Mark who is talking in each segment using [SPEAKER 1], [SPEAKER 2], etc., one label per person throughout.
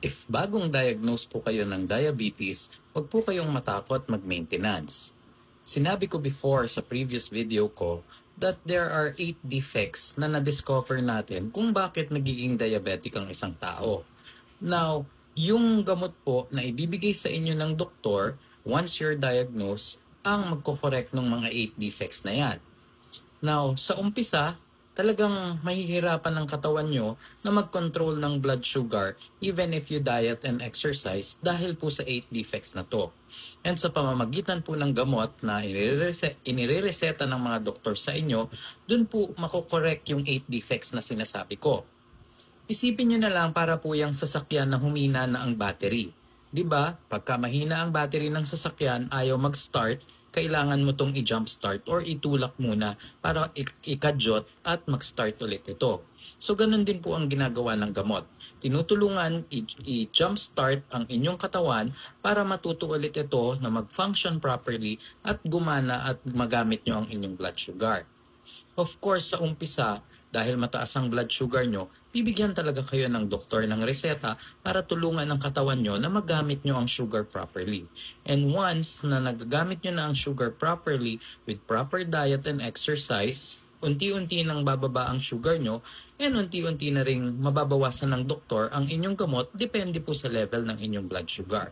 [SPEAKER 1] If bagong diagnose po kayo ng diabetes, huwag po kayong matakot mag-maintenance. Sinabi ko before sa previous video ko that there are 8 defects na na-discover natin kung bakit nagiging diabetic ang isang tao. Now, yung gamot po na ibibigay sa inyo ng doktor once you're diagnosed ang magko-correct ng mga 8 defects na yan. Now, sa umpisa, talagang mahihirapan ng katawan nyo na mag-control ng blood sugar even if you diet and exercise dahil po sa 8 defects na to. And sa pamamagitan po ng gamot na inirereseta ng mga doktor sa inyo, dun po makokorek yung 8 defects na sinasabi ko. Isipin nyo na lang para po yung sasakyan na humina na ang battery. 'Di ba? Pagka mahina ang battery ng sasakyan, ayaw mag-start, kailangan mo tong i-jump start or itulak muna para ikadyot at mag-start ulit ito. So ganun din po ang ginagawa ng gamot. Tinutulungan i-jump start ang inyong katawan para matuto ulit ito na mag-function properly at gumana at magamit nyo ang inyong blood sugar. Of course, sa umpisa, dahil mataas ang blood sugar nyo, bibigyan talaga kayo ng doktor ng reseta para tulungan ang katawan nyo na magamit nyo ang sugar properly. And once na nagagamit nyo na ang sugar properly with proper diet and exercise, unti-unti nang bababa ang sugar nyo and unti-unti na ring mababawasan ng doktor ang inyong gamot depende po sa level ng inyong blood sugar.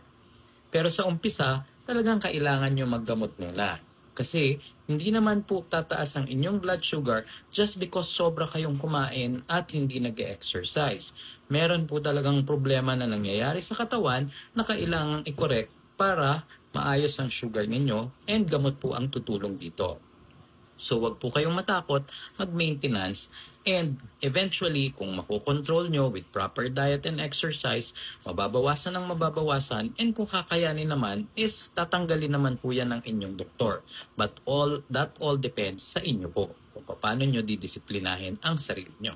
[SPEAKER 1] Pero sa umpisa, talagang kailangan nyo maggamot muna. Kasi hindi naman po tataas ang inyong blood sugar just because sobra kayong kumain at hindi nag-exercise. Meron po talagang problema na nangyayari sa katawan na kailangang i-correct para maayos ang sugar ninyo and gamot po ang tutulong dito. So wag po kayong matakot mag-maintenance and eventually kung makokontrol nyo with proper diet and exercise, mababawasan ng mababawasan and kung kakayanin naman is tatanggalin naman po yan ng inyong doktor. But that all depends sa inyo po kung paano nyo didisiplinahin ang sarili nyo.